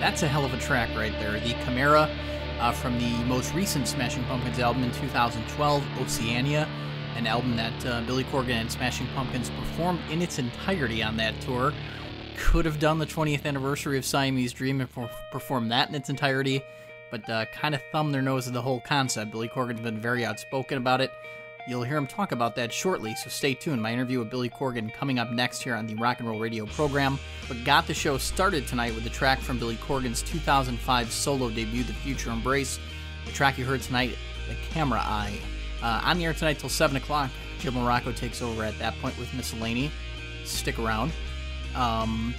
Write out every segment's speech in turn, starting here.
That's a hell of a track right there. The Chimera from the most recent Smashing Pumpkins album in 2012, Oceania, an album that Billy Corgan and Smashing Pumpkins performed in its entirety on that tour. Could have done the 20th anniversary of Siamese Dream and performed that in its entirety, but kind of thumbed their nose at the whole concept. Billy Corgan's been very outspoken about it. You'll hear him talk about that shortly, so stay tuned. My interview with Billy Corgan coming up next here on the Rock and Roll Radio program. But got the show started tonight with a track from Billy Corgan's 2005 solo debut, The Future Embrace. The track you heard tonight, The Camera Eye. On the air tonight till 7 o'clock. Jim Morocco takes over at that point with Miscellany. Stick around.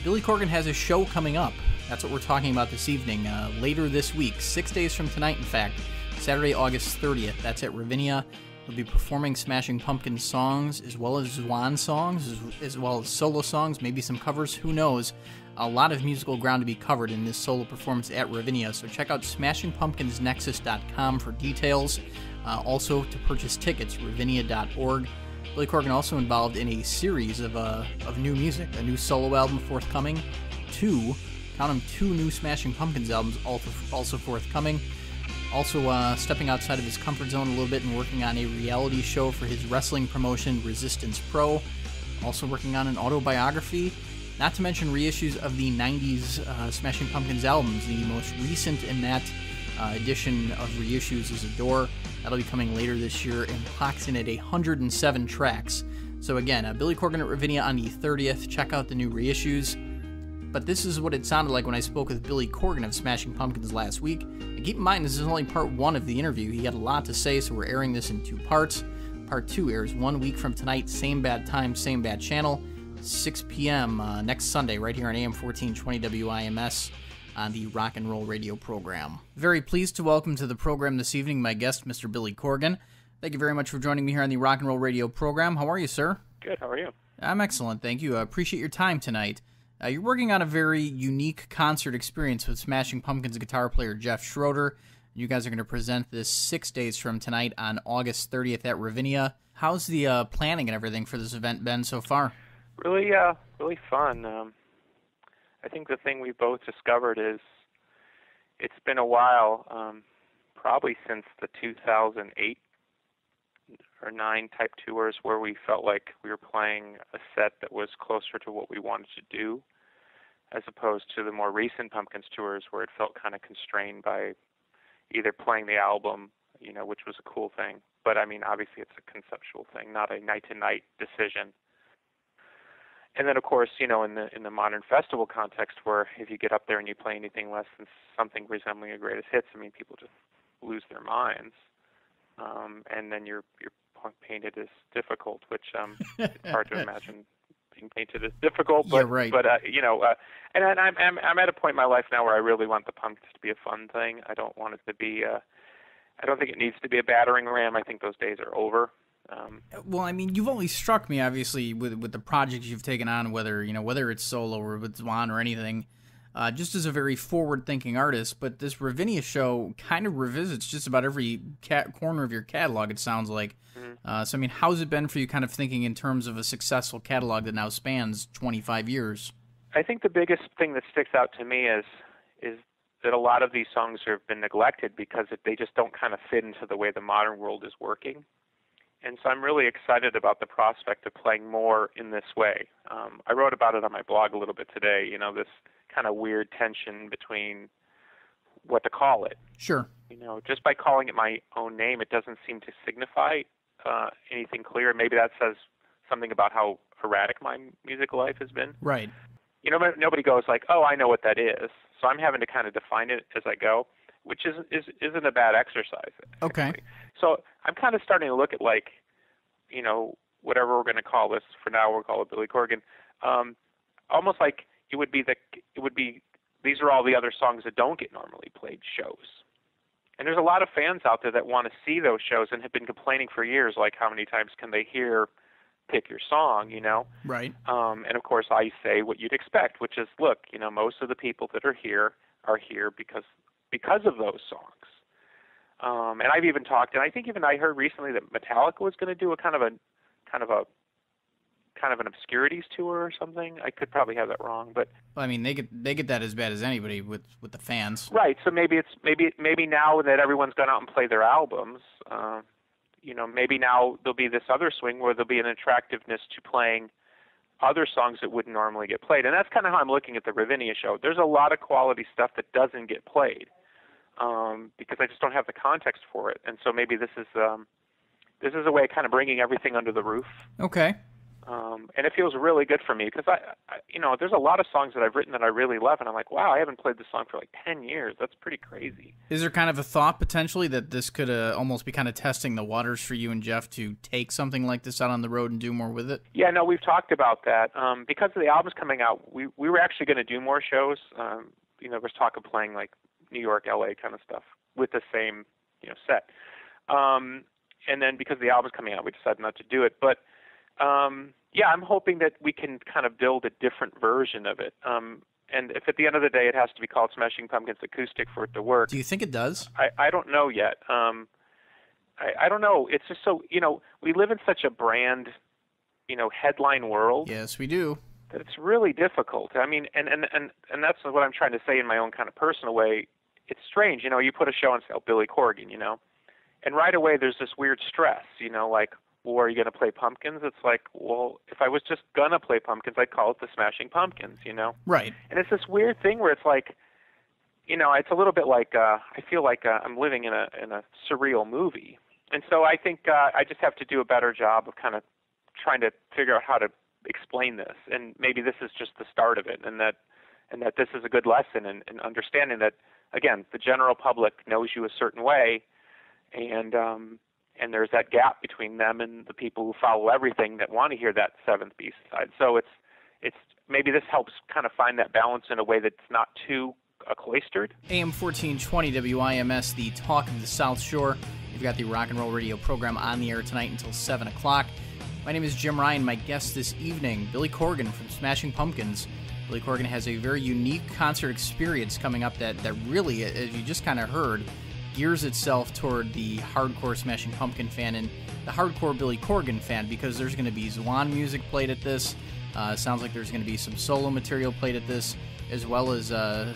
Billy Corgan has a show coming up. That's what we're talking about this evening. Later this week, 6 days from tonight, in fact. Saturday, August 30th. That's at Ravinia. He'll be performing Smashing Pumpkins songs, as well as Zwan songs, as well as solo songs, maybe some covers, who knows. A lot of musical ground to be covered in this solo performance at Ravinia, so check out smashingpumpkinsnexus.com for details. Also, to purchase tickets, ravinia.org. Billy Corgan also involved in a series of new music, a new solo album forthcoming, two new Smashing Pumpkins albums also forthcoming. Also stepping outside of his comfort zone a little bit and working on a reality show for his wrestling promotion, Resistance Pro. Also working on an autobiography, not to mention reissues of the 90s Smashing Pumpkins albums. The most recent in that edition of reissues is Adore. That'll be coming later this year and clocks in at 107 tracks. So again, Billy Corgan at Ravinia on the 30th. Check out the new reissues. But this is what it sounded like when I spoke with Billy Corgan of Smashing Pumpkins last week. And keep in mind, this is only part one of the interview. He had a lot to say, so we're airing this in two parts. Part two airs 1 week from tonight, same bad time, same bad channel, 6 p.m. Next Sunday, right here on AM 1420 WIMS on the Rock and Roll Radio program. Very pleased to welcome to the program this evening my guest, Mr. Billy Corgan. Thank you very much for joining me here on the Rock and Roll Radio program. How are you, sir? Good, how are you? I'm excellent, thank you. I appreciate your time tonight. You're working on a very unique concert experience with Smashing Pumpkins guitar player Jeff Schroeder. You guys are going to present this 6 days from tonight on August 30th at Ravinia. How's the planning and everything for this event been so far? Really fun. I think the thing we both discovered is it's been a while, probably since the 2008 or 9 type tours where we felt like we were playing a set that was closer to what we wanted to do, as opposed to the more recent Pumpkins tours where it felt kind of constrained by either playing the album, which was a cool thing, but I mean, obviously it's a conceptual thing, not a night-to-night decision. And then, of course, in the modern festival context, where if you get up there and you play anything less than something resembling a greatest hits, I mean, people just lose their minds, and then you're painted as difficult, which it's hard to imagine being painted as difficult. But, yeah, right. But and I'm at a point in my life now where I really want the Pumpkins to be a fun thing. I don't want it to be. I don't think it needs to be a battering ram. I think those days are over. Well, I mean, you've always struck me, obviously, with the projects you've taken on, whether it's solo or with Zwan or anything, just as a very forward-thinking artist. But this Ravinia show kind of revisits just about every corner of your catalog, it sounds like. Mm-hmm. So, I mean, how's it been for you kind of thinking in terms of a successful catalog that now spans 25 years? I think the biggest thing that sticks out to me is that a lot of these songs have been neglected because they just don't kind of fit into the way the modern world is working. And so I'm really excited about the prospect of playing more in this way. I wrote about it on my blog a little bit today, this kind of weird tension between what to call it. Sure. Just by calling it my own name, it doesn't seem to signify anything clear. Maybe that says something about how erratic my musical life has been. Right. Nobody goes like, oh, I know what that is. So I'm having to kind of define it as I go, which isn't a bad exercise. Okay. Actually. So I'm kind of starting to look at whatever we're going to call this. For now, we'll call it Billy Corgan. Almost like it would be these are all the other songs that don't get normally played shows. And there's a lot of fans out there that want to see those shows and have been complaining for years, like how many times can they hear Pick Your Song, Right. And of course I say what you'd expect, which is, look, most of the people that are here because of those songs. And I've even talked, and I think even I heard recently that Metallica was going to do a kind of a kind of an obscurities tour or something. I could probably have that wrong, but Well, I mean, they get that as bad as anybody with the fans. right. So maybe now that everyone's gone out and played their albums, maybe now there'll be this other swing where there'll be an attractiveness to playing other songs that wouldn't normally get played, and that's kind of how I'm looking at the Ravinia show. There's a lot of quality stuff that doesn't get played because I just don't have the context for it, and so maybe this is a way of kind of bringing everything under the roof. Okay. And it feels really good for me because I there's a lot of songs that I've written that I really love, and I'm like, wow, I haven't played this song for like 10 years. That's pretty crazy. Is there kind of a thought potentially that this could almost be kind of testing the waters for you and Jeff to take something like this out on the road and do more with it? Yeah, no, we've talked about that. Because of the albums coming out, we were actually going to do more shows. There's talk of playing like New York, LA kind of stuff with the same set. And then because the album's coming out, we decided not to do it. But yeah, I'm hoping that we can kind of build a different version of it. And if at the end of the day it has to be called Smashing Pumpkins Acoustic for it to work. Do you think it does? I don't know yet. I don't know. It's just so, we live in such a brand, headline world. Yes, we do. That it's really difficult. I mean, and that's what I'm trying to say in my own kind of personal way. It's strange, you put a show on, say, Billy Corgan, and right away there's this weird stress, like, well, are you going to play Pumpkins? It's like, well, if I was just going to play Pumpkins, I'd call it the Smashing Pumpkins, Right. And it's this weird thing where it's like, it's a little bit like, I feel like I'm living in a surreal movie. And so I think I just have to do a better job of kind of trying to figure out how to explain this. And maybe this is just the start of it, and that this is a good lesson in understanding that, again, the general public knows you a certain way, and there's that gap between them and the people who follow everything that want to hear that seventh B-side. So it's maybe this helps kind of find that balance in a way that's not too cloistered. AM 1420 WIMS, the talk of the South Shore. You've got the rock and roll radio program on the air tonight until 7 o'clock. My name is Jim Ryan. My guest this evening, Billy Corgan from Smashing Pumpkins. Billy Corgan has a very unique concert experience coming up that really, as you just kind of heard, gears itself toward the hardcore Smashing Pumpkin fan and the hardcore Billy Corgan fan, because there's going to be Zwan music played at this. Sounds like there's going to be some solo material played at this, as well as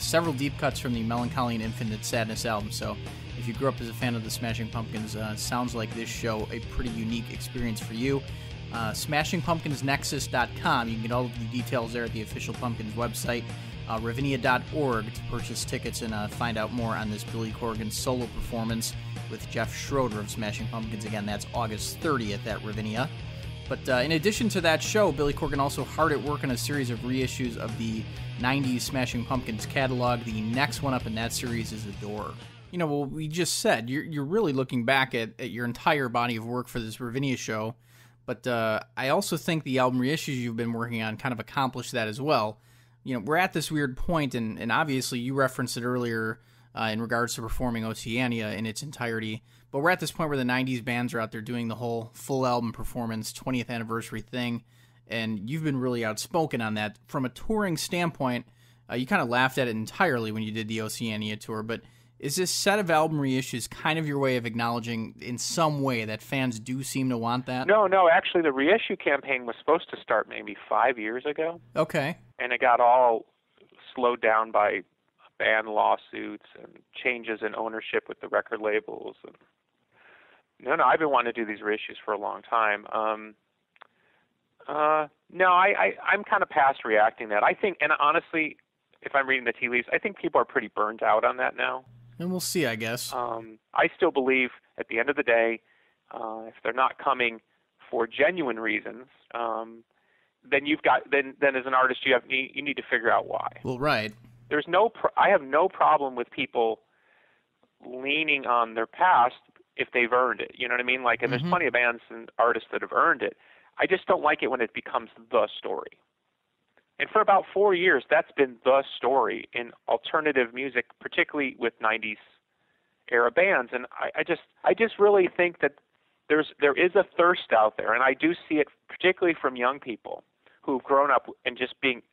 several deep cuts from the Melancholy and Infinite Sadness album. So if you grew up as a fan of the Smashing Pumpkins, sounds like this show a pretty unique experience for you. SmashingPumpkinsNexus.com. You can get all of the details there at the official Pumpkins website. Ravinia.org to purchase tickets and find out more on this Billy Corgan solo performance with Jeff Schroeder of Smashing Pumpkins. Again, that's August 30th at Ravinia. But in addition to that show, Billy Corgan also hard at work on a series of reissues of the 90s Smashing Pumpkins catalog. The next one up in that series is The Door. Well, we just said, you're really looking back at your entire body of work for this Ravinia show. But I also think the album reissues you've been working on kind of accomplish that as well. We're at this weird point, and obviously you referenced it earlier in regards to performing Oceania in its entirety, but we're at this point where the 90s bands are out there doing the whole full album performance, 20th anniversary thing, and you've been really outspoken on that. From a touring standpoint, you kind of laughed at it entirely when you did the Oceania tour, but is this set of album reissues kind of your way of acknowledging in some way that fans do seem to want that? No, actually the reissue campaign was supposed to start maybe 5 years ago. Okay. And it got all slowed down by band lawsuits and changes in ownership with the record labels. And no, I've been wanting to do these reissues for a long time. No, I'm kind of past reacting that. I think, and honestly, if I'm reading the tea leaves, I think people are pretty burnt out on that now. And we'll see, I guess. I still believe at the end of the day, if they're not coming for genuine reasons, then you've got then as an artist you need to figure out why. Well, right. There's I have no problem with people leaning on their past if they've earned it. You know what I mean? Like, and there's plenty of bands and artists that have earned it. I just don't like it when it becomes the story. And for about 4 years, that's been the story in alternative music, particularly with 90s era bands. And I just really think that there is a thirst out there, and I do see it particularly from young people who've grown up and just been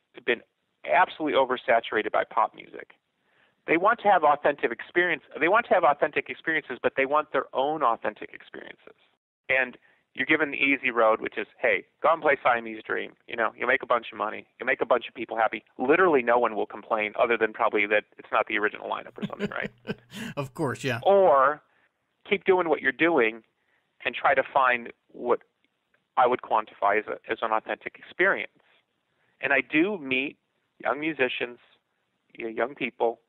absolutely oversaturated by pop music. They want to have authentic experience. They want to have authentic experiences, but they want their own authentic experiences. And you're given the easy road, which is, hey, go and play Siamese Dream. You know, you make a bunch of money, you make a bunch of people happy. Literally, no one will complain, other than probably that it's not the original lineup or something, right? Of course, yeah. Or keep doing what you're doing and try to find what I would quantify as an authentic experience. And I do meet young musicians, young people,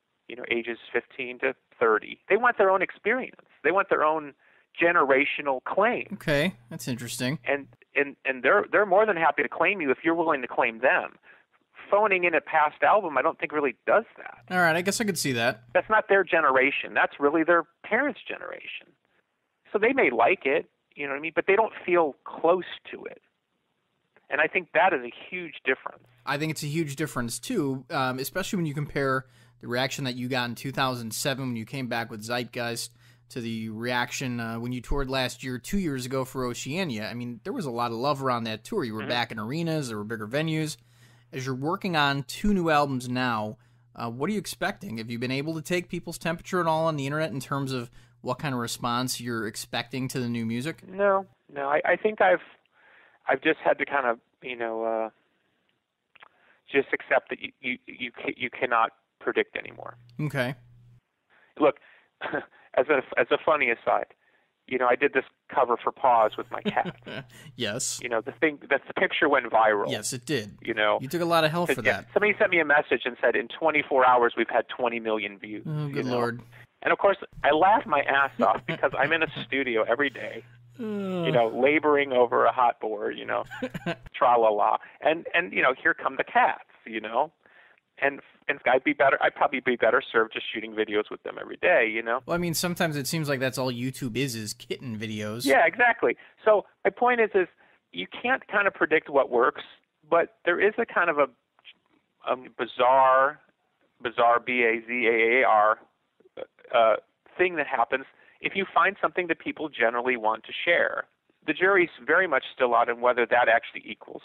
ages 15 to 30. They want their own experience. They want their own generational claim. Okay, that's interesting. And they're more than happy to claim you if you're willing to claim them. Phoning in a past album, I don't think really does that. All right, I guess I could see that. That's not their generation. That's really their parents' generation. So they may like it, you know what I mean, but they don't feel close to it. And I think that is a huge difference. I think it's a huge difference, too, especially when you compare the reaction that you got in 2007 when you came back with Zeitgeist to the reaction when you toured last year, 2 years ago for Oceania. I mean, there was a lot of love around that tour. You were back in arenas, there were bigger venues. As you're working on 2 new albums now, what are you expecting? Have you been able to take people's temperature at all on the internet in terms of what kind of response you're expecting to the new music? No. I think I've just had to kind of, just accept that you cannot predict anymore. Okay. Look, as a funny aside, I did this cover for Pause with my cat. Yes. The picture went viral. Yes, it did. You took a lot of help for that. Somebody sent me a message and said, in 24 hours we've had 20 million views. Oh, good Lord. And of course, I laughed my ass off because I'm in a studio every day, laboring over a hot board, tra-la-la. And here come the cats, And I'd probably be better served just shooting videos with them every day, Well, I mean, sometimes it seems like that's all YouTube is kitten videos. Yeah, exactly. So my point is you can't kind of predict what works, but there is a kind of a bizarre B-A-Z-A-A-R thing that happens if you find something that people generally want to share. The jury's very much still out on whether that actually equals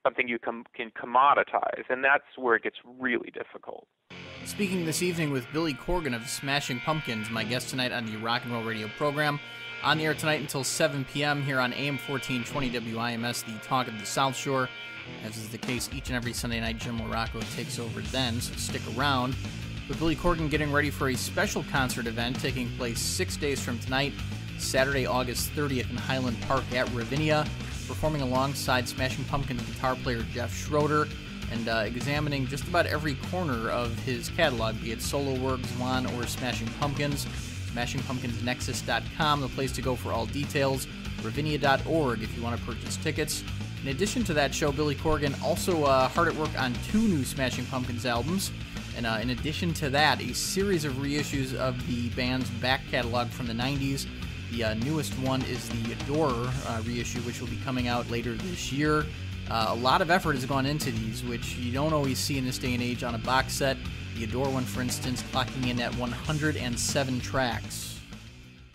something you can commoditize, and that's where it gets really difficult. Speaking this evening with Billy Corgan of Smashing Pumpkins, my guest tonight on the Rock and Roll Radio program. On the air tonight until 7 p.m. here on AM 1420 WIMS, the talk of the South Shore. As is the case each and every Sunday night, Jim Morocco takes over then, so stick around. With Billy Corgan getting ready for a special concert event taking place 6 days from tonight, Saturday, August 30th in Highland Park at Ravinia, performing alongside Smashing Pumpkins guitar player Jeff Schroeder and examining just about every corner of his catalog, be it solo work, Zwan, or Smashing Pumpkins. SmashingPumpkinsNexus.com, the place to go for all details. Ravinia.org if you want to purchase tickets. In addition to that show, Billy Corgan also hard at work on 2 new Smashing Pumpkins albums. And in addition to that, a series of reissues of the band's back catalog from the 90s. The newest one is the Adorer reissue, which will be coming out later this year. A lot of effort has gone into these, which you don't always see in this day and age on a box set. The Adorer one, for instance, clocking in at 107 tracks.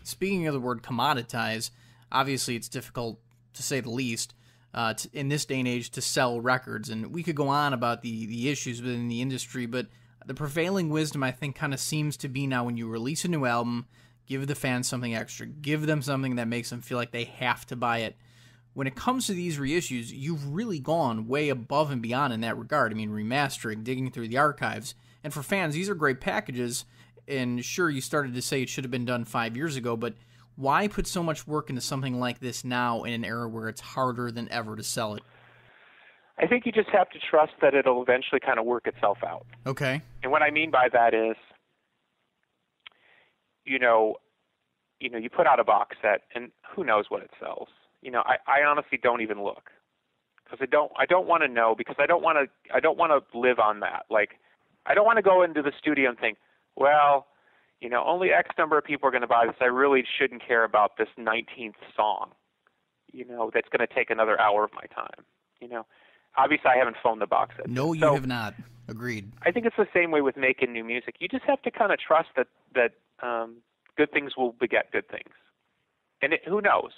Speaking of the word commoditize, obviously it's difficult, to say the least, in this day and age to sell records. And we could go on about the issues within the industry, but the prevailing wisdom, I think, kind of seems to be now when you release a new album, give the fans something extra. Give them something that makes them feel like they have to buy it. When it comes to these reissues, you've really gone way above and beyond in that regard. I mean, remastering, digging through the archives. And for fans, these are great packages. And sure, you started to say it should have been done 5 years ago, but why put so much work into something like this now in an era where it's harder than ever to sell it? I think you just have to trust that it'll eventually kind of work itself out. Okay. And what I mean by that is, you put out a box set, and who knows what it sells. I honestly don't even look because I don't want to know, because I don't want to live on that. Like, I don't want to go into the studio and think, well, only X number of people are going to buy this. I really shouldn't care about this 19th song, that's going to take another hour of my time. Obviously, I haven't phoned the box set. No, you have not. Agreed. I think it's the same way with making new music. You just have to kind of trust that good things will beget good things. And who knows?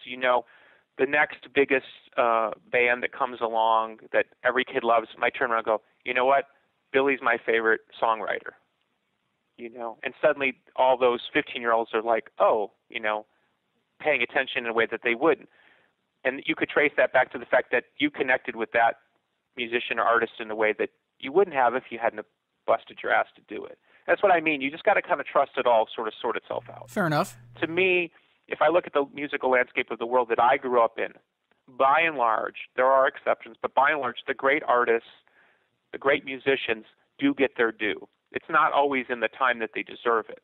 The next biggest band that comes along that every kid loves might turn around and go, you know what? Billy's my favorite songwriter. And suddenly all those 15-year-olds are like, oh, paying attention in a way that they wouldn't. And you could trace that back to the fact that you connected with that musician or artist in a way that you wouldn't have if you hadn't busted your ass to do it. That's what I mean. You just got to kind of trust it all sort of sort itself out. Fair enough. To me, if I look at the musical landscape of the world that I grew up in, by and large, there are exceptions, but by and large, the great artists, the great musicians do get their due. It's not always in the time that they deserve it.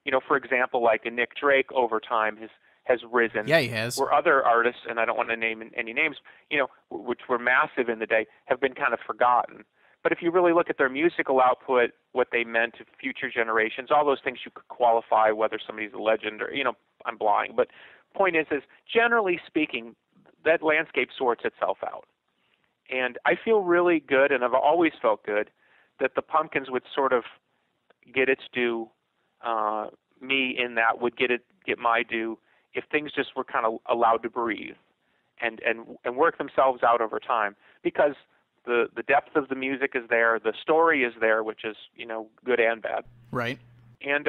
You know, for example, like a Nick Drake over time has risen. Yeah, he has. Where other artists, and I don't want to name any names, you know, which were massive in the day, have been kind of forgotten. But if you really look at their musical output, what they meant to future generations, all those things you could qualify whether somebody's a legend or, you know, I'm blind. But point is generally speaking, that landscape sorts itself out. And I feel really good, and I've always felt good, that the Pumpkins would sort of get its due, me in that would get my due if things just were kind of allowed to breathe and work themselves out over time. Because the depth of the music is there, the story is there, which is, you know, good and bad. Right. And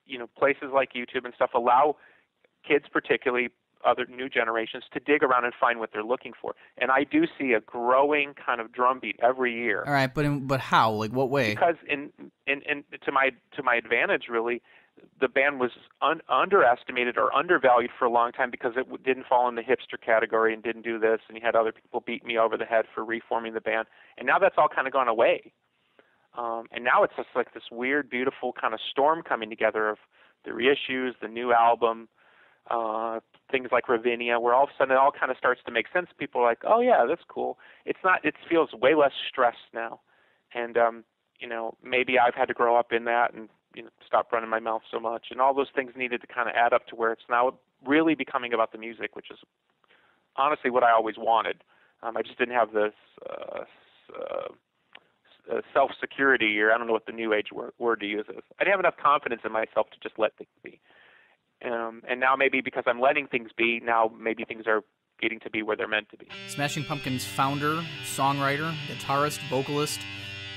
you know, places like YouTube and stuff allow kids, particularly other new generations, to dig around and find what they're looking for. And I do see a growing kind of drumbeat every year. All right, but how? Like, what way? Because in to my advantage, really, the band was underestimated or undervalued for a long time because it didn't fall in the hipster category and didn't do this, and you had other people beat me over the head for reforming the band. And now that's all kind of gone away. And now it's just like this weird, beautiful kind of storm coming together of the reissues, the new album, things like Ravinia, where all of a sudden it all kind of starts to make sense. People are like, oh yeah, that's cool. It's not, it feels way less stressed now. And, you know, maybe I've had to grow up in that and, you know, stop running my mouth so much. And all those things needed to kind of add up to where it's now really becoming about the music, which is honestly what I always wanted. I just didn't have this self-security, or I don't know what the new age word to use is. I didn't have enough confidence in myself to just let things be. And now maybe because I'm letting things be, now maybe things are getting to be where they're meant to be. Smashing Pumpkins founder, songwriter, guitarist, vocalist,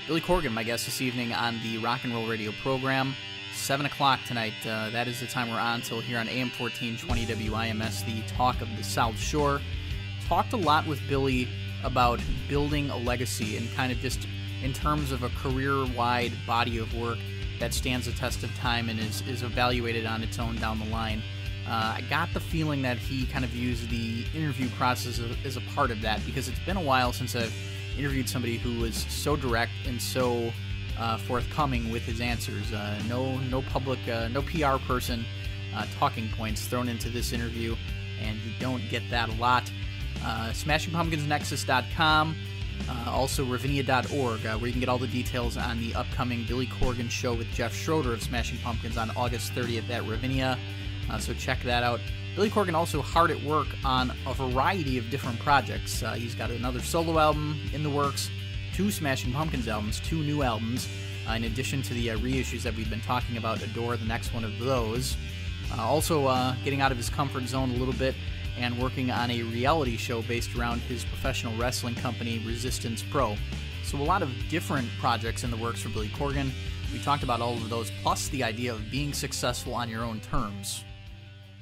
Billy Corgan, my guest this evening on the Rock and Roll Radio program. 7 o'clock tonight, that is the time we're on till here on AM 1420 WIMS, the talk of the South Shore. Talked a lot with Billy about building a legacy and kind of just in terms of a career-wide body of work that stands the test of time and is evaluated on its own down the line. I got the feeling that he kind of used the interview process as a part of that, because it's been a while since I've interviewed somebody who was so direct and so forthcoming with his answers. No public, no PR person talking points thrown into this interview, and you don't get that a lot. SmashingPumpkinsNexus.com. Also Ravinia.org, where you can get all the details on the upcoming Billy Corgan show with Jeff Schroeder of Smashing Pumpkins on August 30th at Ravinia. So check that out. Billy Corgan also hard at work on a variety of different projects. He's got another solo album in the works, 2 Smashing Pumpkins albums, 2 new albums, in addition to the reissues that we've been talking about. Adore, the next one of those. Also getting out of his comfort zone a little bit and working on a reality show based around his professional wrestling company, Resistance Pro. So a lot of different projects in the works for Billy Corgan. We talked about all of those, plus the idea of being successful on your own terms.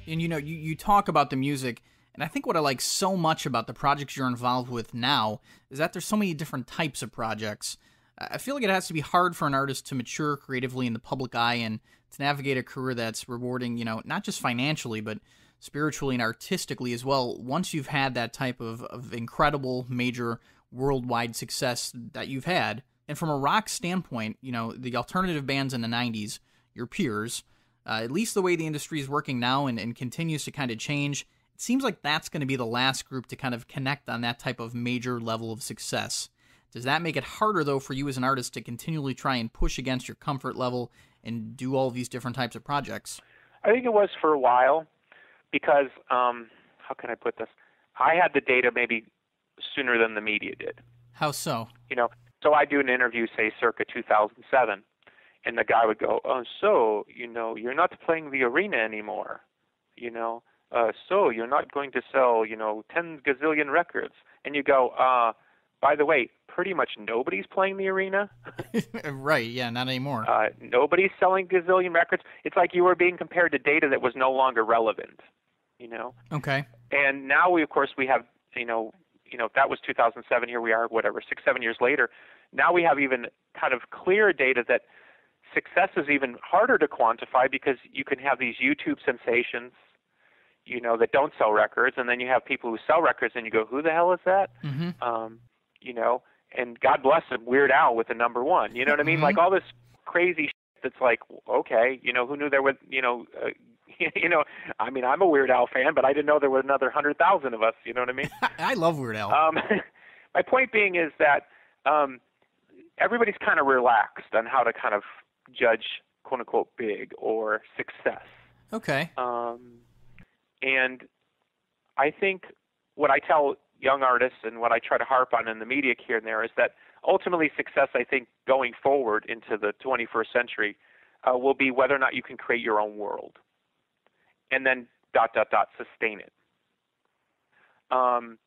And you know, you talk about the music, and I think what I like so much about the projects you're involved with now is that there's so many different types of projects. I feel like it has to be hard for an artist to mature creatively in the public eye and to navigate a career that's rewarding, you know, not just financially, but spiritually and artistically as well, once you've had that type of incredible, major, worldwide success that you've had. And from a rock standpoint, you know, the alternative bands in the 90s, your peers, at least the way the industry is working now and continues to kind of change, it seems like that's going to be the last group to kind of connect on that type of major level of success. Does that make it harder, though, for you as an artist to continually try and push against your comfort level and do all these different types of projects? I think it was for a while. Because, how can I put this? I had the data maybe sooner than the media did. How so? You know, so I do an interview, say, circa 2007, and the guy would go, oh, so, you know, you're not playing the arena anymore, you know, so you're not going to sell, you know, 10 gazillion records. And you go, by the way, pretty much nobody's playing the arena. Right, yeah, not anymore. Nobody's selling gazillion records. It's like you were being compared to data that was no longer relevant. You know? Okay. And now we, of course, we have, if that was 2007, here we are, whatever, 6-7 years later. Now we have even kind of clear data that success is even harder to quantify, because you can have these YouTube sensations, that don't sell records, and then you have people who sell records, and you go, who the hell is that? Mm-hmm. And God bless him, Weird Al with the number one. You know what I mean? Mm-hmm. Like all this crazy shit that's like, okay, who knew there was, I mean, I'm a Weird Al fan, but I didn't know there were another 100,000 of us. You know what I mean? I love Weird Al. My point being is that everybody's kind of relaxed on how to kind of judge "quote unquote" big or success. Okay. And I think what I tell young artists and what I try to harp on in the media here and there is that ultimately success, I think, going forward into the 21st century, will be whether or not you can create your own world, and then ... sustain it. And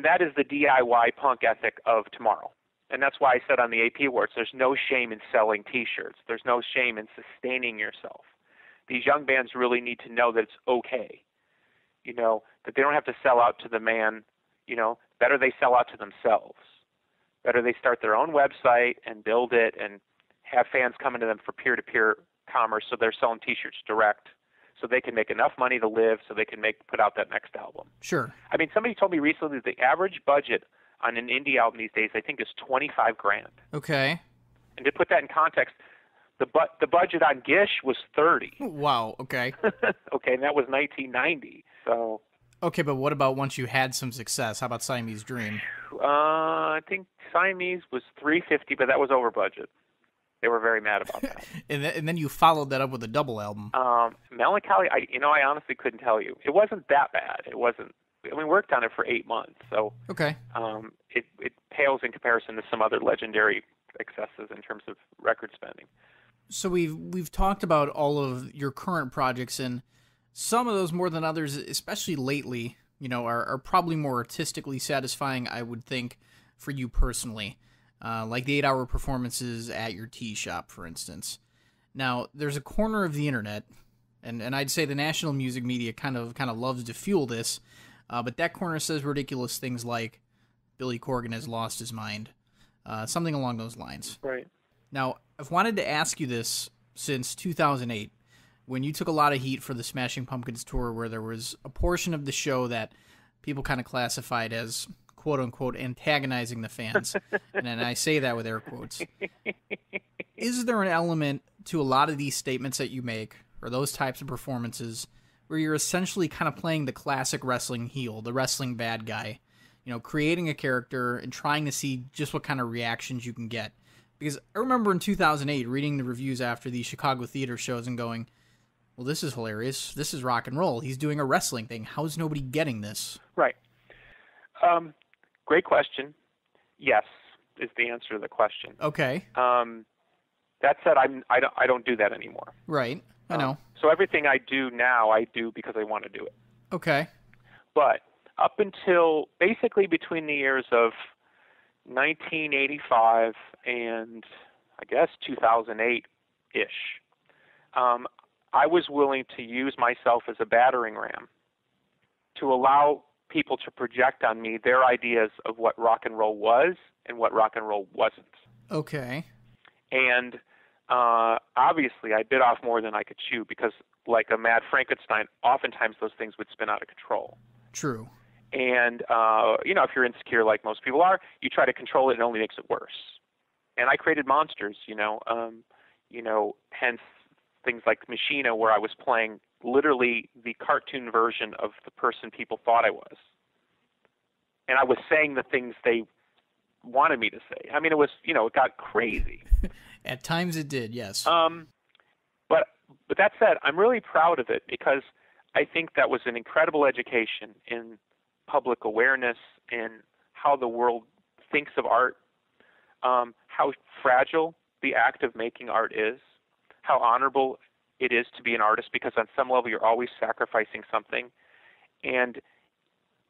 that is the DIY punk ethic of tomorrow. And that's why I said on the AP Awards, there's no shame in selling T-shirts. There's no shame in sustaining yourself. These young bands really need to know that it's okay, that they don't have to sell out to the man. Better they sell out to themselves. Better they start their own website and build it and have fans coming to them for peer-to-peer commerce, so they're selling T-shirts direct, so they can make enough money to live, so they can put out that next album. Sure. I mean, somebody told me recently that the average budget on an indie album these days, I think, is $25,000. Okay. And to put that in context, the budget on Gish was $30,000. Wow. Okay. Okay, and that was 1990. So. Okay, but what about once you had some success? How about Siamese Dream? I think Siamese was $350,000, but that was over budget. They were very mad about that. and then you followed that up with a double album. Melancholy, I honestly couldn't tell you. It wasn't that bad. It wasn't. We worked on it for 8 months, so okay. It pales in comparison to some other legendary excesses in terms of record spending. So we've talked about all of your current projects, and some of those more than others, especially lately, are probably more artistically satisfying, I would think, for you personally. Like the 8-hour performances at your tea shop, for instance. Now, there's a corner of the internet, and I'd say the national music media kind of loves to fuel this, but that corner says ridiculous things like Billy Corgan has lost his mind, something along those lines. Right. Now, I've wanted to ask you this since 2008, when you took a lot of heat for the Smashing Pumpkins tour, where there was a portion of the show that people kind of classified as quote-unquote antagonizing the fans, and I say that with air quotes. Is there an element to a lot of these statements that you make, or those types of performances, where you're essentially kind of playing the classic wrestling heel, the wrestling bad guy, creating a character and trying to see just what kind of reactions you can get? Because I remember in 2008 reading the reviews after the Chicago theater shows and going, well, this is hilarious. This is rock and roll. He's doing a wrestling thing. How's nobody getting this? Right. Great question. Yes, is the answer to the question. Okay. That said, I don't do that anymore. Right. I know. So everything I do now, I do because I want to do it. Okay. But up until basically between the years of 1985 and I guess 2008-ish, I was willing to use myself as a battering ram to allow people to project on me their ideas of what rock and roll was and what rock and roll wasn't. Okay. And obviously I bit off more than I could chew, because like a mad Frankenstein, oftentimes those things would spin out of control. True. And, if you're insecure like most people are, you try to control it and it only makes it worse. And I created monsters, hence things like Machina, where I was playing literally the cartoon version of the person people thought I was. And I was saying the things they wanted me to say. I mean, it was, it got crazy. At times it did, yes. But that said, I'm really proud of it, because I think that was an incredible education in public awareness and how the world thinks of art, how fragile the act of making art is, how honorable it is to be an artist, because on some level you're always sacrificing something. And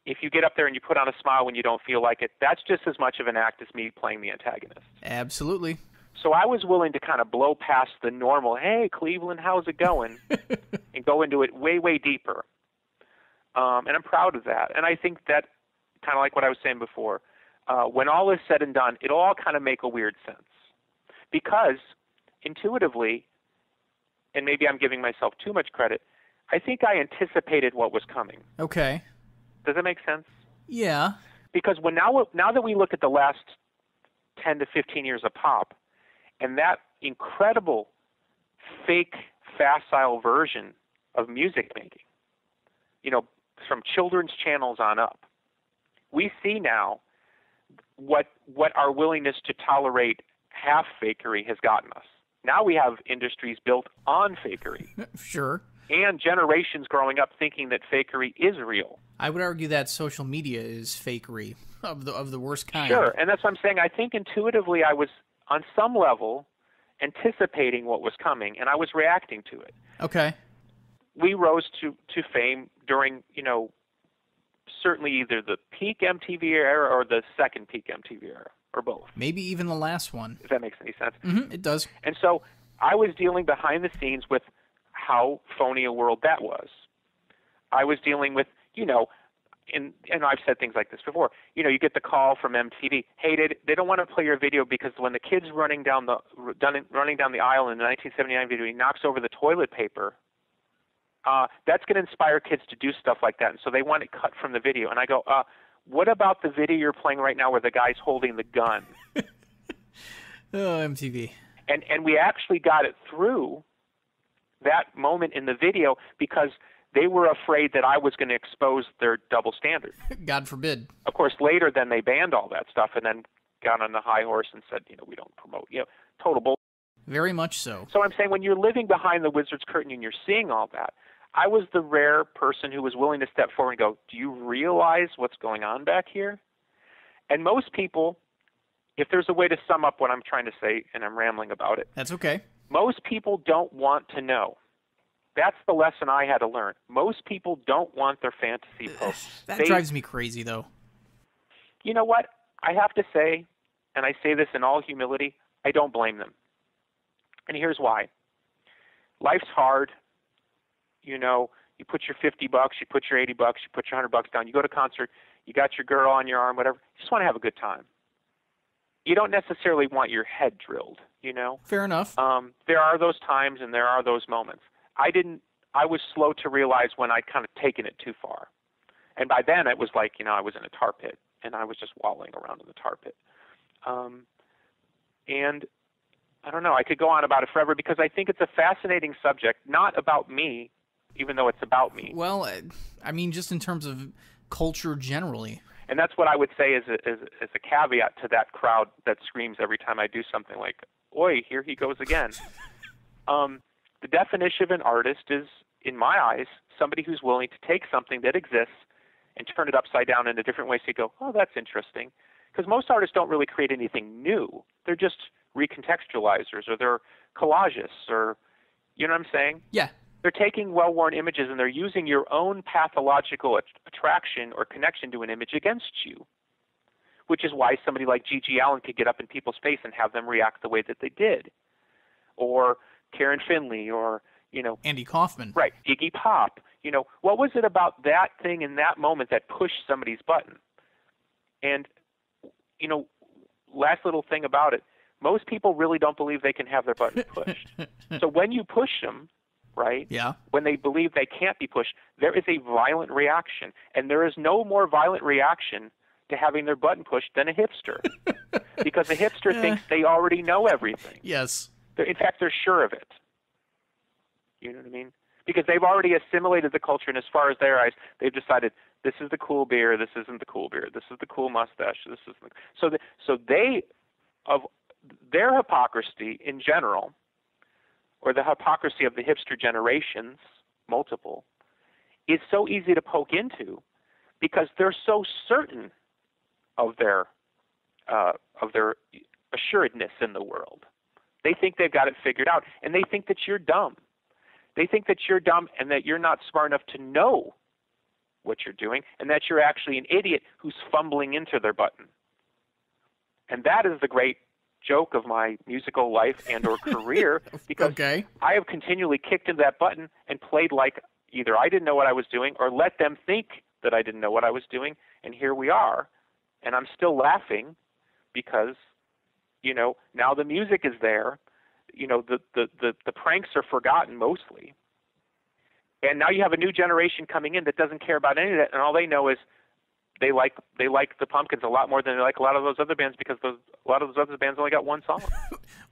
if you get up there and you put on a smile when you don't feel like it, that's just as much of an act as me playing the antagonist. Absolutely. So I was willing to kind of blow past the normal, hey, Cleveland, how's it going? And go into it way, way deeper. And I'm proud of that. And I think that, kind of like what I was saying before, when all is said and done, it'll all kind of make a weird sense. Because intuitively, and maybe I'm giving myself too much credit, I think I anticipated what was coming. Okay. Does that make sense? Yeah. Because now that we look at the last 10 to 15 years of pop, and that incredible fake, facile version of music making, from children's channels on up, we see now what our willingness to tolerate half fakery has gotten us. Now we have industries built on fakery. Sure. And generations growing up thinking that fakery is real. I would argue that social media is fakery of the worst kind. Sure, and that's what I'm saying. I think intuitively I was, on some level, anticipating what was coming, and I was reacting to it. Okay. We rose to fame during, certainly either the peak MTV era or the second peak MTV era, or both. Maybe even the last one. If that makes any sense. Mm-hmm, it does. And so I was dealing behind the scenes with how phony a world that was. I was dealing with, and I've said things like this before, you get the call from MTV, hey, they don't want to play your video because when the kid's running down the aisle in the 1979 video, he knocks over the toilet paper, that's going to inspire kids to do stuff like that, and so they want it cut from the video. And I go, what about the video you're playing right now where the guy's holding the gun? Oh, MTV. And we actually got it through that moment in the video because they were afraid that I was going to expose their double standard. God forbid. Of course, later then they banned all that stuff and then got on the high horse and said, we don't promote, total bull. Very much so. So I'm saying when you're living behind the wizard's curtain and you're seeing all that, I was the rare person who was willing to step forward and go, do you realize what's going on back here? And most people, if there's a way to sum up what I'm trying to say, and I'm rambling about it. That's okay. Most people don't want to know. That's the lesson I had to learn. Most people don't want their fantasy posts. That drives me crazy, though. You know what? I have to say, and I say this in all humility, I don't blame them. And here's why. Life's hard. You put your $50, you put your $80, you put your $100 down. You go to a concert, you got your girl on your arm, whatever. You just want to have a good time. You don't necessarily want your head drilled, Fair enough. There are those times and there are those moments. I was slow to realize when I'd kind of taken it too far. And by then it was like, I was in a tar pit and I was just wallowing around in the tar pit. And I don't know, I could go on about it forever because I think it's a fascinating subject, not about me, even though it's about me. Well, I mean, just in terms of culture generally. And that's what I would say is a caveat to that crowd that screams every time I do something like, oi, here he goes again. The definition of an artist is, in my eyes, somebody who's willing to take something that exists and turn it upside down in a different way so you go, oh, that's interesting. Because most artists don't really create anything new. They're just recontextualizers or they're collagists or, you know what I'm saying? Yeah. They're taking well-worn images and they're using your own pathological attraction or connection to an image against you, which is why somebody like G.G. Allen could get up in people's face and have them react the way that they did. Or Karen Finley or, Andy Kaufman. Right, Iggy Pop. What was it about that thing in that moment that pushed somebody's button? And, last little thing about it, most people really don't believe they can have their button pushed. So when you push them, right? Yeah. When they believe they can't be pushed, there is a violent reaction. And there is no more violent reaction to having their button pushed than a hipster. Because a hipster thinks they already know everything. Yes. In fact, they're sure of it. You know what I mean? Because they've already assimilated the culture, and as far as their eyes, they've decided this is the cool beer, this isn't the cool beer, this is the cool mustache, this is the... So they, of their hypocrisy in general, or the hypocrisy of the hipster generations, multiple, is so easy to poke into because they're so certain of their assuredness in the world. They think they've got it figured out, and they think that you're dumb. They think that you're dumb and that you're not smart enough to know what you're doing, and that you're actually an idiot who's fumbling into their button. And that is the great joke of my musical life and or career, because okay. I have continually kicked into that button and played like, either I didn't know what I was doing or let them think that I didn't know what I was doing, and here we are. And I'm still laughing because, now the music is there. The pranks are forgotten mostly. And now you have a new generation coming in that doesn't care about any of that, and all they know is they like the Pumpkins a lot more than they like a lot of those other bands, because a lot of those other bands only got one song.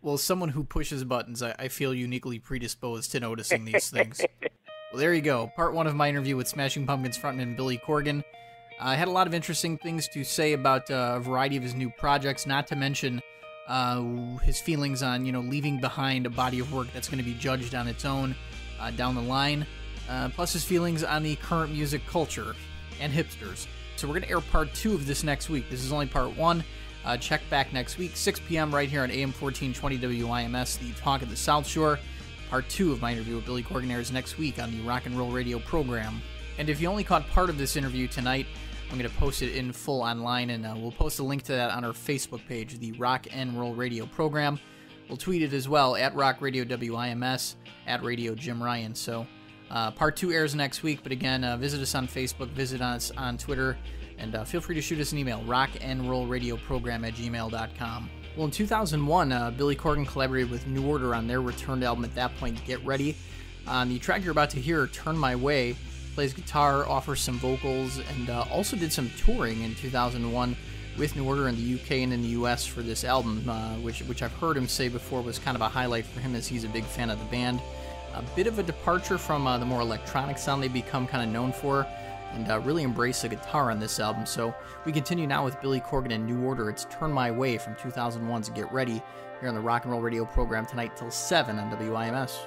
Well, as someone who pushes buttons, I feel uniquely predisposed to noticing these things. Well, there you go. Part 1 of my interview with Smashing Pumpkins frontman Billy Corgan. I had a lot of interesting things to say about a variety of his new projects, not to mention his feelings on, leaving behind a body of work that's going to be judged on its own down the line, plus his feelings on the current music culture and hipsters. So we're going to air part 2 of this next week. This is only part 1. Check back next week, 6 p.m. right here on AM 1420 WIMS, the Talk of the South Shore. Part 2 of my interview with Billy Corgan airs next week on the Rock and Roll Radio program. And if you only caught part of this interview tonight, I'm going to post it in full online, and we'll post a link to that on our Facebook page, the Rock and Roll Radio program. We'll tweet it as well, at Rock Radio WIMS, at Radio Jim Ryan. So part 2 airs next week, but again, visit us on Facebook, visit us on Twitter, and feel free to shoot us an email, rockandrollradioprogram@gmail.com. Well, in 2001, Billy Corgan collaborated with New Order on their returned album at that point, Get Ready. On the track you're about to hear, Turn My Way, plays guitar, offers some vocals, and also did some touring in 2001 with New Order in the UK and in the US for this album, which I've heard him say before was kind of a highlight for him, as he's a big fan of the band. A bit of a departure from the more electronic sound they've become kind of known for, and really embrace the guitar on this album. So we continue now with Billy Corgan and New Order. It's Turn My Way from 2001's Get Ready here on the Rock and Roll Radio program tonight till 7 on WIMS.